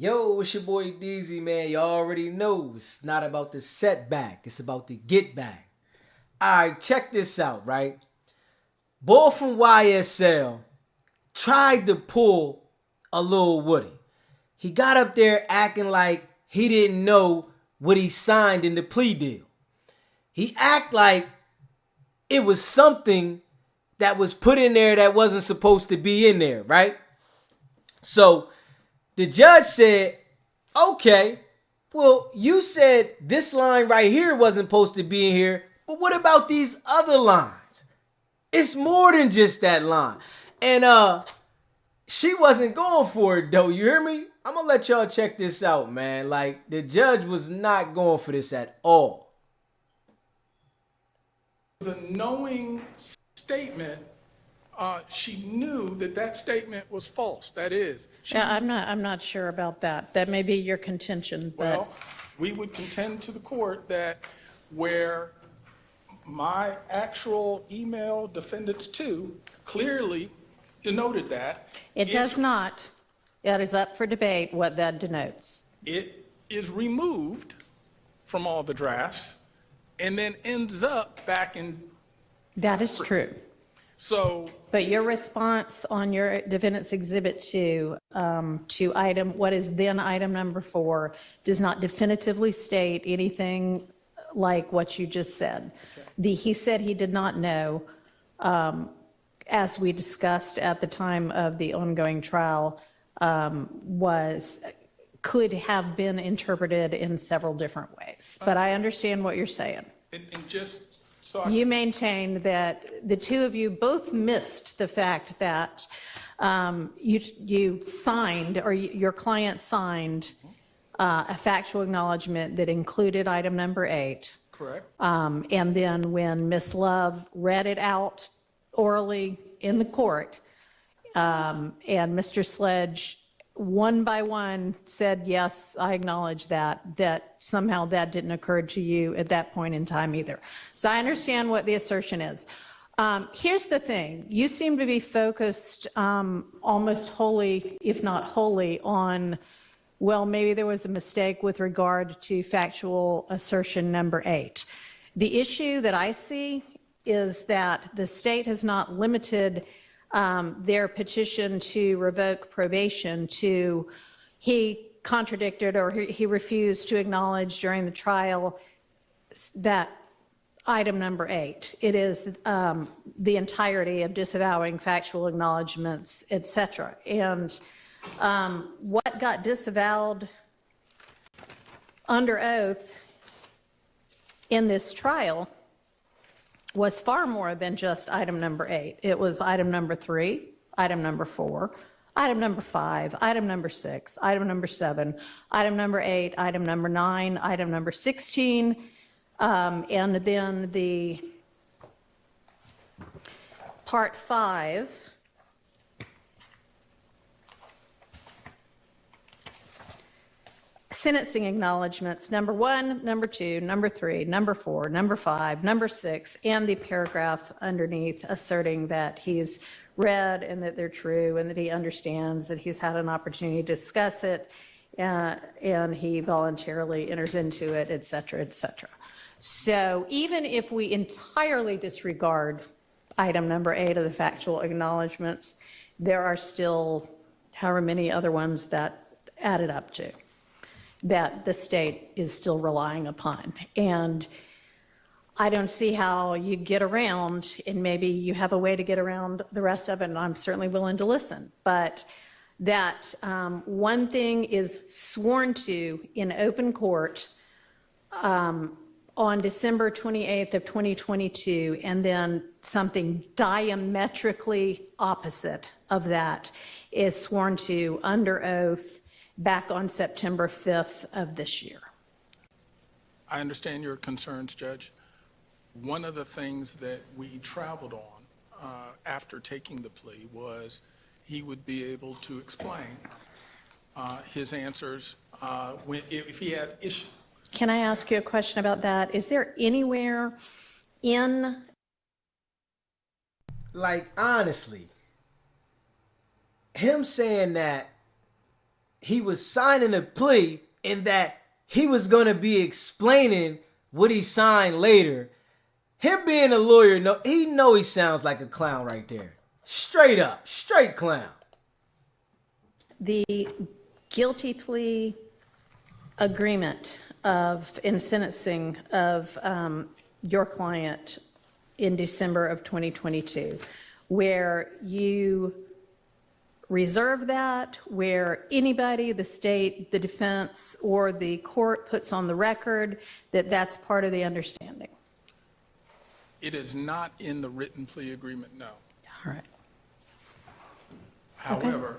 Yo, it's your boy DZ, man. You already know it's not about the setback, it's about the get back. Alright, check this out, right? Bull from YSL tried to pull a Lil Woody. He got up there acting like he didn't know what he signed in the plea deal. He act like it was something that was put in there that wasn't supposed to be in there, right? So the judge said, okay, well, you said this line right here wasn't supposed to be in here, but what about these other lines? It's more than just that line. And she wasn't going for it though, you hear me? I'm gonna let y'all check this out, man. Like, the judge was not going for this at all. It was a knowing statement. She knew that that statement was false. That is, Yeah, I'm not sure about that. That may be your contention, but well, we would contend to the court that where my actual email defendants to clearly denoted that. it does not. That is up for debate what that denotes. It is removed from all the drafts and then ends up back in. That is true. So But your response on your defendant's exhibit to item, what is then item number 4, does not definitively state anything like what you just said. He said he did not know, as we discussed at the time of the ongoing trial, could have been interpreted in several different ways. But I understand what you're saying. and just so You maintain that the two of you both missed the fact that you signed, or your client signed, a factual acknowledgement that included item number 8. correct. And then when Ms. Love read it out orally in the court, and Mr. Sledge, one by one, said, yes, I acknowledge that somehow that didn't occur to you at that point in time either. So I understand what the assertion is. Here's the thing. You seem to be focused almost wholly, if not wholly, on, well, maybe there was a mistake with regard to factual assertion number 8. The issue that I see is that the state has not limited their petition to revoke probation to he contradicted or he refused to acknowledge during the trial that item number 8. It is the entirety of disavowing factual acknowledgments, etc. And what got disavowed under oath in this trial was far more than just item number 8. It was item number 3, item number 4, item number 5, item number 6, item number 7, item number 8, item number 9, item number 16, and then the part 5, sentencing acknowledgments, number 1, number 2, number 3, number 4, number 5, number 6, and the paragraph underneath asserting that he's read and that they're true and that he understands that he's had an opportunity to discuss it and he voluntarily enters into it, et cetera, et cetera. So even if we entirely disregard item number 8 of the factual acknowledgments, there are still however many other ones that added up to that the state is still relying upon. And I don't see how you get around, and maybe you have a way to get around the rest of it, and I'm certainly willing to listen, but that one thing is sworn to in open court on December 28th of 2022, and then something diametrically opposite of that is sworn to under oath back on September 5th of this year. I understand your concerns, Judge. One of the things that we traveled on after taking the plea was he would be able to explain his answers if he had issues. Can I ask you a question about that? Is there anywhere in, Like, honestly, him saying that he was signing a plea and that he was going to be explaining what he signed later. Him being a lawyer, he sounds like a clown right there. Straight up, straight clown. The guilty plea agreement in sentencing of your client in December of 2022, where you reserve that, where anybody, the state, the defense, or the court puts on the record that that's part of the understanding. It is not in the written plea agreement, no. All right. However,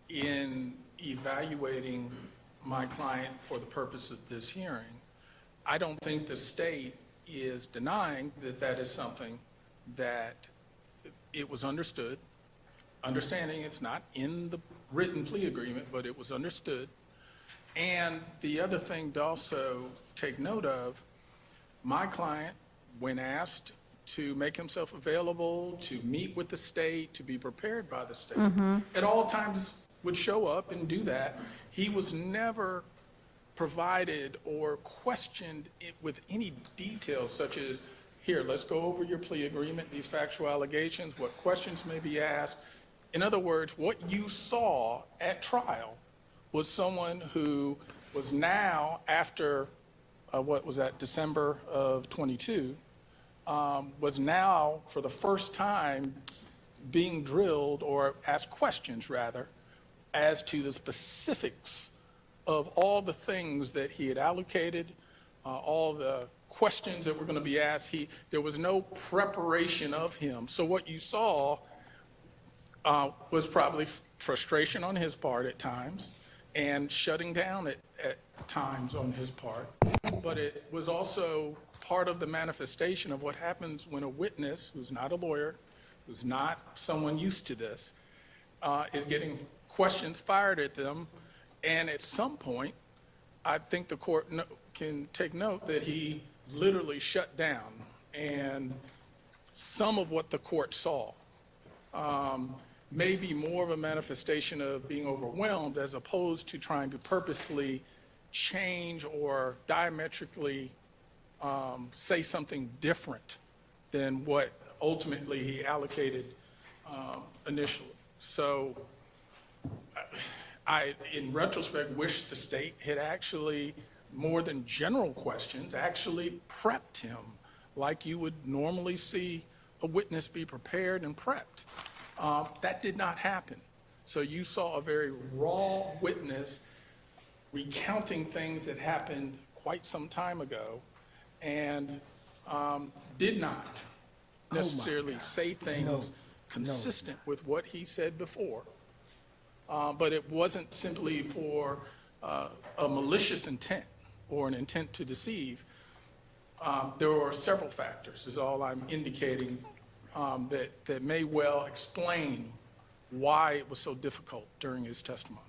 in evaluating my client for the purpose of this hearing, I don't think the state is denying that that is something that it was understood, understanding it's not in the written plea agreement, but it was understood. And the other thing to also take note of, my client, when asked to make himself available, to meet with the state, to be prepared by the state, at all times would show up and do that. He was never provided or questioned it with any details such as, here, let's go over your plea agreement, these factual allegations, what questions may be asked. In other words, what you saw at trial was someone who was now, after, what was that, December of 22, was now, for the first time, being drilled or asked questions, rather, as to the specifics of all the things that he had allocated, all the questions that were going to be asked. There was no preparation of him. So what you saw was probably frustration on his part at times and shutting down at times on his part. But it was also part of the manifestation of what happens when a witness who's not a lawyer, who's not someone used to this, is getting questions fired at them. And at some point, I think the court can take note that he literally shut down. And some of what the court saw may be more of a manifestation of being overwhelmed as opposed to trying to purposely change or diametrically say something different than what ultimately he allocated initially. So I, in retrospect, wish the state had actually, more than general questions, actually prepped him like you would normally see a witness be prepared and prepped. That did not happen. So you saw a very raw witness recounting things that happened quite some time ago and did not necessarily say things consistent with what he said before. But it wasn't simply for a malicious intent or an intent to deceive. There were several factors, is all I'm indicating, that may well explain why it was so difficult during his testimony.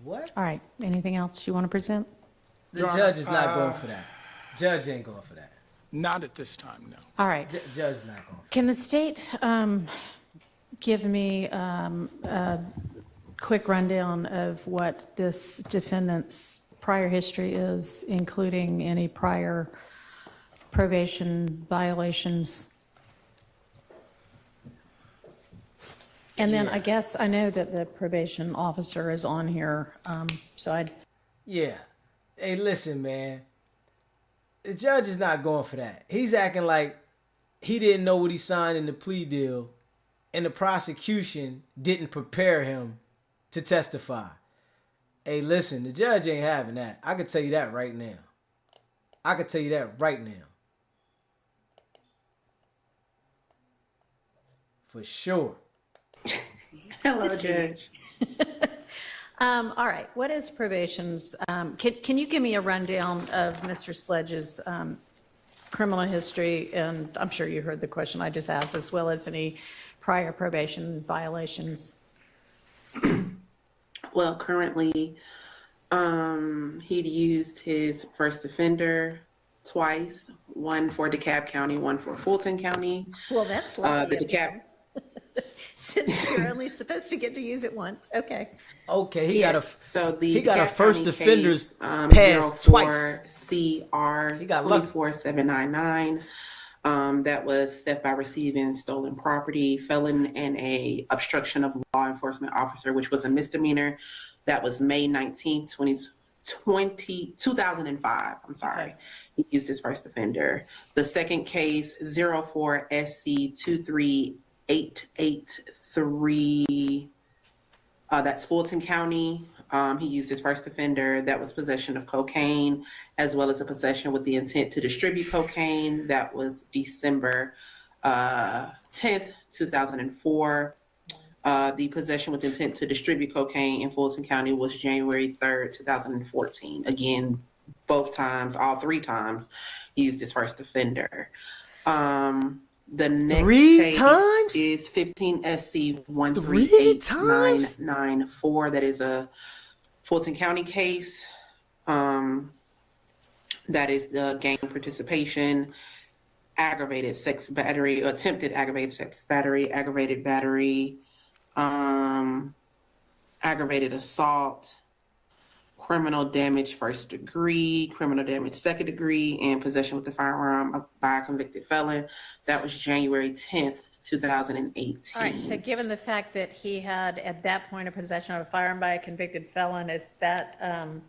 What? All right. Anything else you want to present? The judge is not going for that. Judge ain't going for that. Not at this time, no. All right. Judge is not going. Can the state give me a quick rundown of what this defendant's prior history is, including any prior probation violations? And then I guess I know that the probation officer is on here, so I'd... Yeah. Hey, listen, man. The judge is not going for that. He's acting like he didn't know what he signed in the plea deal, and the prosecution didn't prepare him to testify. Hey, listen, the judge ain't having that. I can tell you that right now. I can tell you that right now. For sure. Hello, Judge. All right, what is probation's, can you give me a rundown of Mr. Sledge's criminal history? And I'm sure you heard the question I just asked, as well as any prior probation violations. Well, currently, he'd used his first offender twice, one for DeKalb County, one for Fulton County. Well, that's The lucky. DeKalb, Since you're only supposed to get to use it once. Okay. Okay, he got a So the he got a DeKalb first County offenders case, pass twice. 04CR He got lucky. 24799. That was theft by receiving stolen property, felon, and a obstruction of law enforcement officer, which was a misdemeanor. That was May 19th, 2005. I'm sorry. Okay. He used his first offender. The second case, 04SC 23883. That's Fulton County. He used his first offender. That was possession of cocaine, as well as a possession with the intent to distribute cocaine. That was December 10th, 2004. The possession with intent to distribute cocaine in Fulton County was January 3rd, 2014. Again, both times, all three times, he used his first offender. The next Three case times? is 15SC Three times? 13894. That is a Fulton County case. That is the gang participation, aggravated sex battery, attempted aggravated sex battery, aggravated battery, aggravated assault, criminal damage first degree, criminal damage second degree, and possession with the firearm by a convicted felon. That was January 10th, 2018. All right, so given the fact that he had, at that point, a possession of a firearm by a convicted felon, does that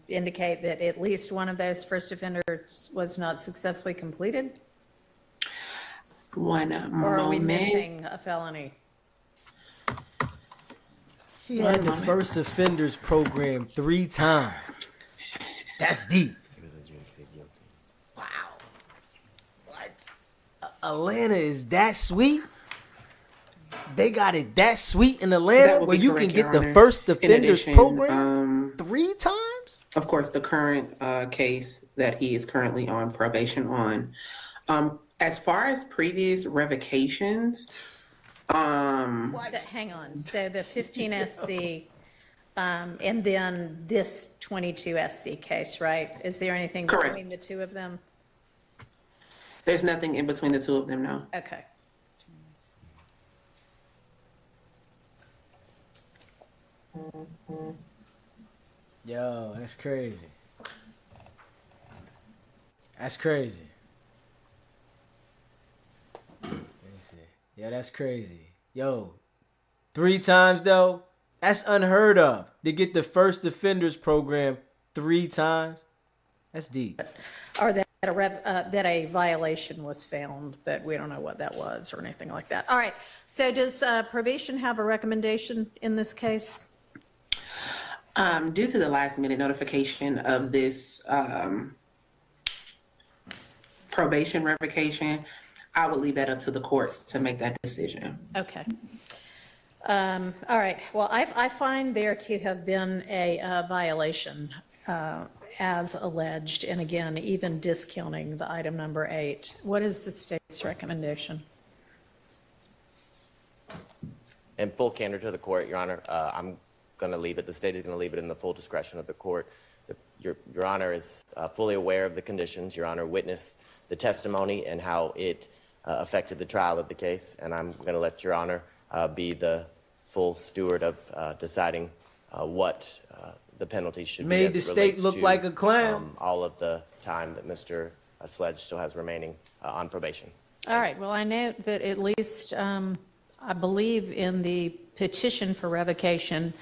indicate that at least one of those first offenders was not successfully completed? One Or are we moment. missing a felony? He had the first offenders program 3 times. That's deep. Wow. What? Atlanta is that sweet? They got it that sweet in That Atlanta would where be you correct, can get Your the Honor. first In offenders addition, program 3 times? Of course, the current case that he is currently on probation on. As far as previous revocations, So, hang on, so the 15 SC, and then this 22 SC case, right? Is there anything Correct. between the two of them? there's nothing in between the two of them now. Okay. Yo, that's crazy. That's crazy. Let me see. Yeah, that's crazy. Yo, 3 times though, that's unheard of. To get the first offenders program 3 times, that's deep. Or that that a violation was found, but we don't know what that was or anything like that. All right, so does probation have a recommendation in this case? Due to the last minute notification of this probation revocation, I would leave that up to the courts to make that decision. Okay. All right, well, I find there to have been a violation as alleged, and again, even discounting the item number 8. What is the state's recommendation? In full candor to the court, Your Honor, I'm going to leave it, the state is going to leave it in the full discretion of the court. Your Honor is fully aware of the conditions. Your Honor witnessed the testimony and how it affected the trial of the case, and I'm going to let Your Honor be the full steward of deciding what the penalty should be. Made as the it state relates look to, like a clown. all of the time that Mr. Sledge still has remaining on probation. All right, well, I note that at least, I believe in the petition for revocation,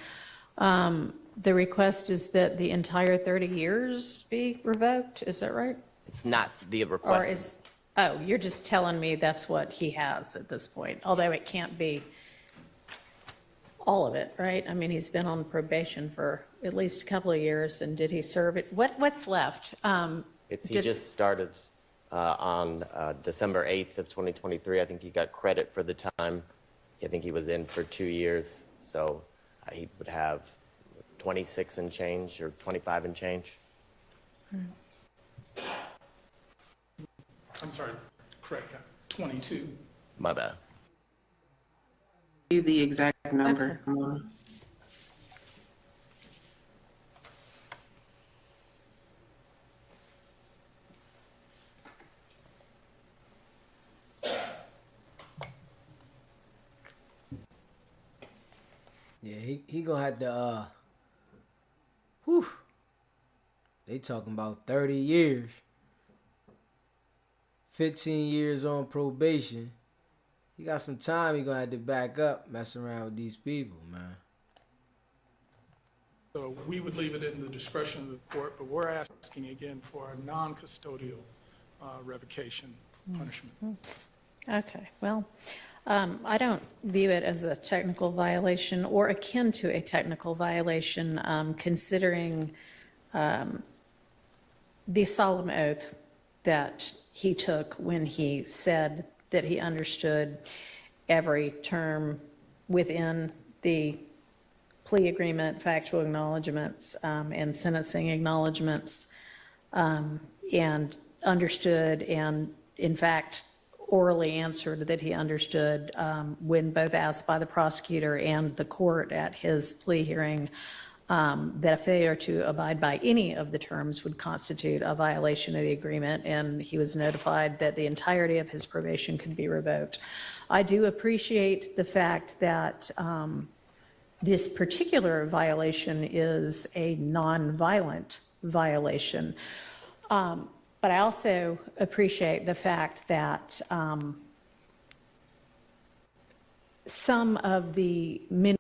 the request is that the entire 30 years be revoked, is that right? It's not the Or request. is, oh, you're just telling me that's what he has at this point, although it can't be all of it, right? I mean, he's been on probation for at least a couple of years, and did he serve it? What's left? He just started on December 8th of 2023. I think he got credit for the time. I think he was in for 2 years, so he would have 26 and change or 25 and change. I'm sorry, correct, 22. My bad. The exact number. Yeah, he gonna have to whew. They talking about 30 years. 15 years on probation. He got some time he gonna have to back up messing around with these people, man. So we would leave it in the discretion of the court, but we're asking again for a non-custodial revocation punishment. Okay, well, I don't view it as a technical violation or akin to a technical violation, considering the solemn oath that he took when he said that he understood every term within the plea agreement, factual acknowledgments, and sentencing acknowledgments, and understood and, in fact, orally answered that he understood when both asked by the prosecutor and the court at his plea hearing that a failure to abide by any of the terms would constitute a violation of the agreement, and he was notified that the entirety of his probation could be revoked. I do appreciate the fact that this particular violation is a non-violent violation. But I also appreciate the fact that some of the many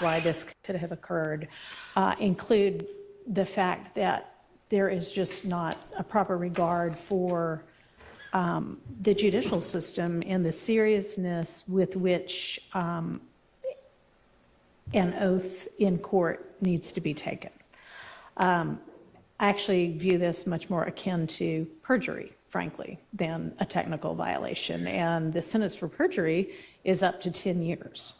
why this could have occurred include the fact that there is just not a proper regard for the judicial system and the seriousness with which an oath in court needs to be taken. I actually view this much more akin to perjury, frankly, than a technical violation. And the sentence for perjury is up to 10 years.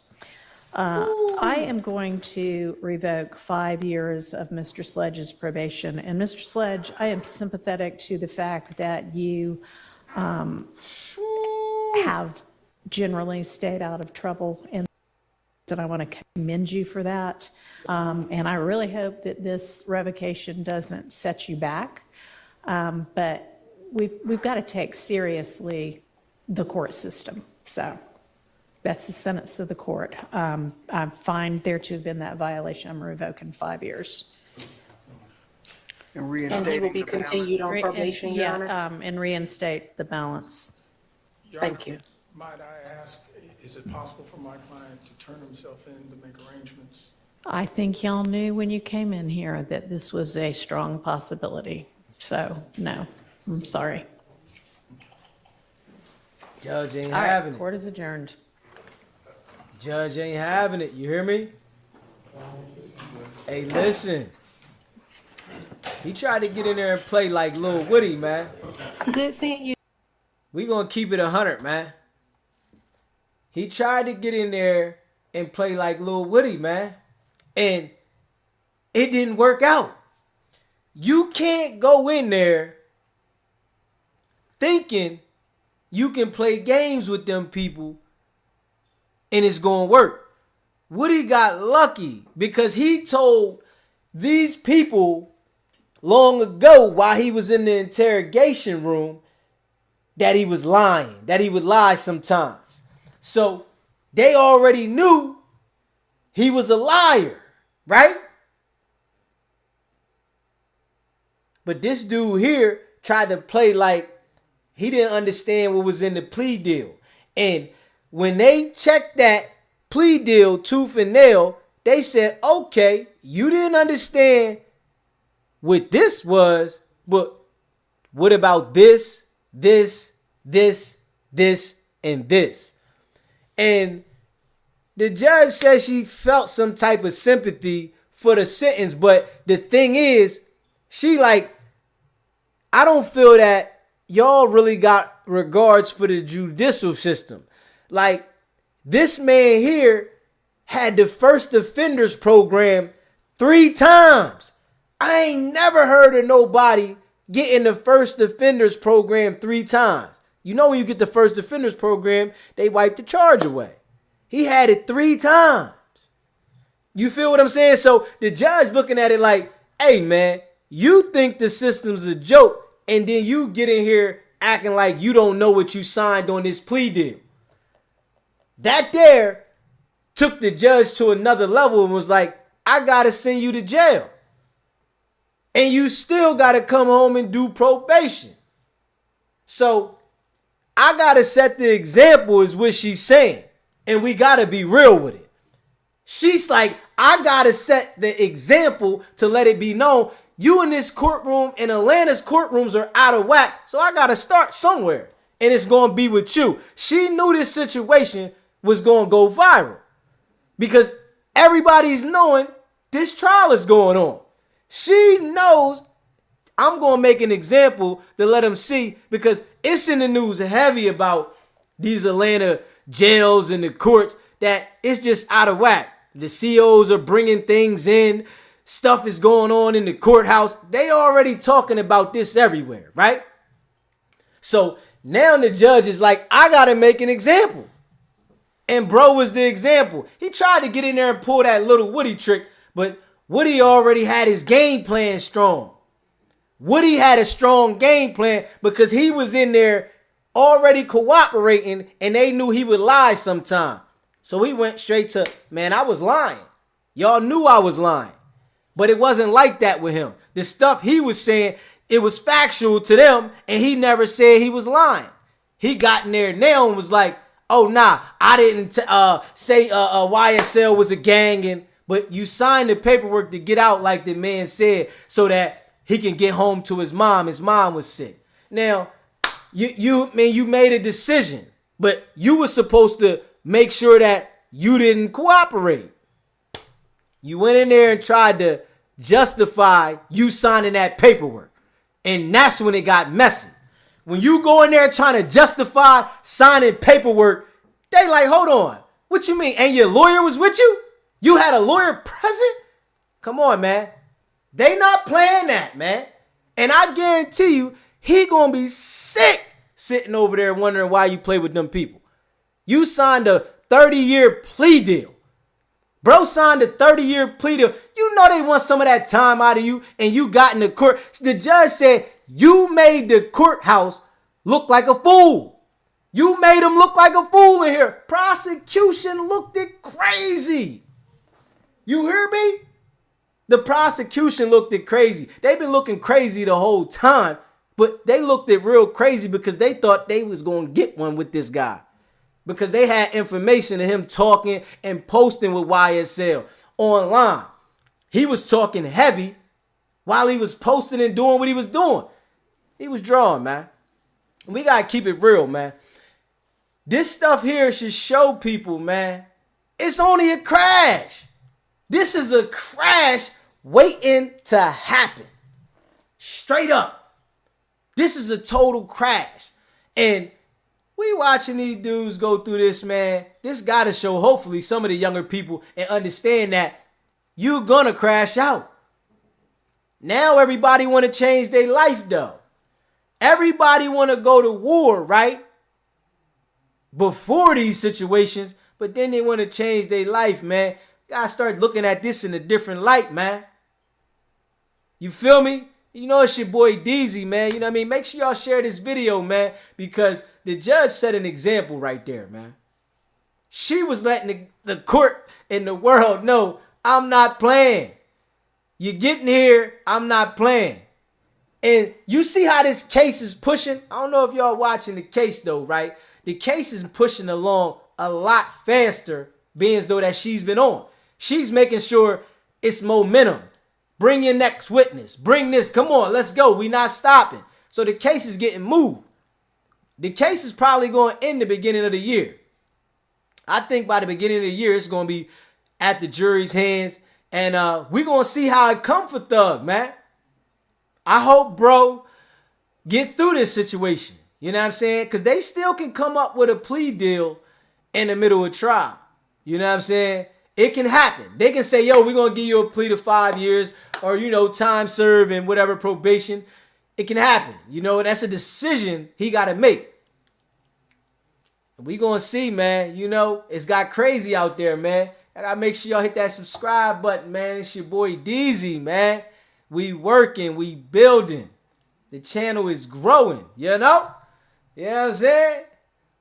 I am going to revoke 5 years of Mr. Sledge's probation. And Mr. Sledge, I am sympathetic to the fact that you have generally stayed out of trouble, and I want to commend you for that. And I really hope that this revocation doesn't set you back. But we've got to take seriously the court system. So that's the sentence of the court. I find there to have been that violation. I'm revoking 5 years. And he will be continued on probation, Your Honor? And reinstate the balance. Your Thank Honor, you. might I ask, is it possible for my client to turn himself in to make arrangements? I think y'all knew when you came in here that this was a strong possibility. So, no, I'm sorry. Judge ain't All right, having it. court is adjourned. Judge ain't having it. You hear me? Hey, listen. He tried to get in there and play like Lil Woody, man. Good seeing you. We gonna keep it 100, man. He tried to get in there and play like Lil Woody, man. And it didn't work out. You can't go in there thinking you can play games with them people and it's gonna work. Woody got lucky because he told these people long ago while he was in the interrogation room that he was lying, that he would lie sometimes. So they already knew he was a liar, right? But this dude here tried to play like he didn't understand what was in the plea deal. And when they checked that plea deal tooth and nail, they said, okay, you didn't understand what this was, but what about this, this, and this? And the judge said she felt some type of sympathy for the sentence, but the thing is, she like, I don't feel that y'all really got regards for the judicial system. Like, this man here had the first offenders program 3 times. I ain't never heard of nobody getting the first offenders program 3 times. You know, when you get the first offenders program, they wipe the charge away. He had it 3 times. You feel what I'm saying? So the judge looking at it like, hey, man, you think the system's a joke, and then you get in here acting like you don't know what you signed on this plea deal. That there took the judge to another level and was like, I got to send you to jail. And you still got to come home and do probation. So I got to set the example is what she's saying. And we got to be real with it. She's like, I got to set the example to let it be known you in this courtroom and Atlanta's courtrooms are out of whack. So I got to start somewhere. And it's going to be with you. She knew this situation was going to go viral because everybody's knowing this trial is going on. She knows I'm going to make an example to let them see because it's in the news heavy about these Atlanta jails and the courts that it's just out of whack. The COs are bringing things in. Stuff is going on in the courthouse. They already talking about this everywhere, right? So now the judge is like, I got to make an example. And bro was the example. He tried to get in there and pull that little Woody trick, but Woody already had his game plan strong. Woody had a strong game plan because he was in there already cooperating and they knew he would lie sometime. So he went straight to, man, I was lying. Y'all knew I was lying. But it wasn't like that with him. The stuff he was saying, it was factual to them and he never said he was lying. He got in there now and was like, oh, nah, I didn't say YSL was a gang, but you signed the paperwork to get out like the man said so that he can get home to his mom. His mom was sick. Now, you made a decision, but you were supposed to make sure that you didn't cooperate. You went in there and tried to justify you signing that paperwork. And that's when it got messy. When you go in there trying to justify signing paperwork, they like, hold on. What you mean? And your lawyer was with you? You had a lawyer present? Come on, man. They not playing that, man. And I guarantee you, he gonna be sick sitting over there wondering why you play with them people. You signed a 30-year plea deal. Bro signed a 30-year plea deal. You know they want some of that time out of you, and you got in the court. The judge said you made the courthouse look like a fool. You made him look like a fool in here. Prosecution looked it crazy. You hear me? The prosecution looked it crazy. They've been looking crazy the whole time, but they looked it real crazy because they thought they was going to get one with this guy. Because they had information of him talking and posting with YSL online. He was talking heavy while he was posting and doing what he was doing. He was drawing, man. We got to keep it real, man. This stuff here should show people, man, it's only a crash. This is a crash waiting to happen. Straight up. This is a total crash. And we watching these dudes go through this, man. This got to show, hopefully, some of the younger people and understand that you're going to crash out. Now everybody want to change their life, though. Everybody want to go to war, right? Before these situations, but then they want to change their life, man. You got to start looking at this in a different light, man. You feel me? You know it's your boy Deezy, man. You know what I mean? Make sure y'all share this video, man, because the judge set an example right there, man. She was letting the court and the world know, I'm not playing. You're getting here, I'm not playing. And you see how this case is pushing? I don't know if y'all watching the case, though, right? The case is pushing along a lot faster, being as though that she's been on. She's making sure it's momentum. Bring your next witness. Bring this. Come on, let's go. We not stopping. So the case is getting moved. The case is probably going to end the beginning of the year. I think by the beginning of the year, it's going to be at the jury's hands. And we're going to see how it come for Thug, man. I hope, bro, get through this situation. You know what I'm saying? Because they still can come up with a plea deal in the middle of trial. You know what I'm saying? It can happen. They can say, yo, we're going to give you a plea to 5 years or, you know, time served and whatever probation. It can happen. You know, that's a decision he got to make. We going to see, man. You know, it's got crazy out there, man. I got to make sure y'all hit that subscribe button, man. It's your boy Deezy, man. We working. We building. The channel is growing, you know? You know what I'm saying?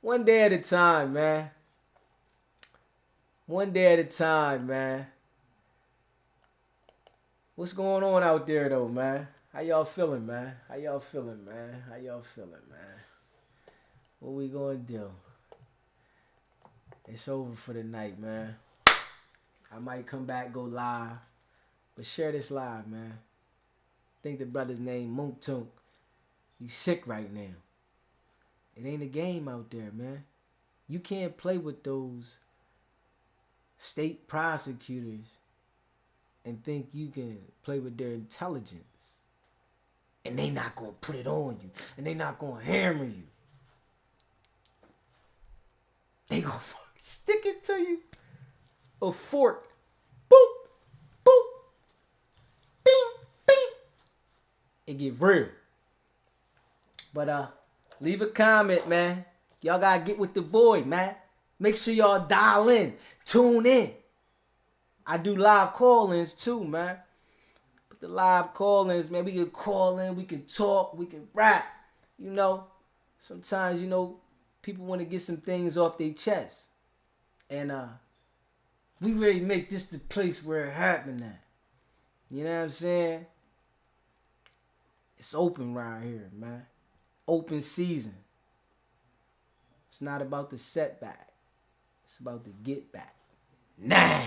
One day at a time, man. One day at a time, man. What's going on out there, though, man? How y'all feeling, man? How y'all feeling, man? How y'all feeling, man? What we gonna do? It's over for the night, man. I might come back, go live. But share this live, man. I think the brother's name Mook Tunk. He's sick right now. It ain't a game out there, man. You can't play with those state prosecutors and think you can play with their intelligence. And they not gonna put it on you. And they not gonna hammer you. They gonna stick it to you. A fork. Boop. Boop. Bing. Bing. It get real. But leave a comment, man. Y'all gotta get with the boy, man. Make sure y'all dial in. Tune in. I do live call-ins too, man. But the live call-ins, man, we can call in, we can talk, we can rap. You know, sometimes, you know, people want to get some things off their chest. And we really make this the place where it happened at. You know what I'm saying? It's open right here, man. Open season. It's not about the setback. It's about the get back. Nah.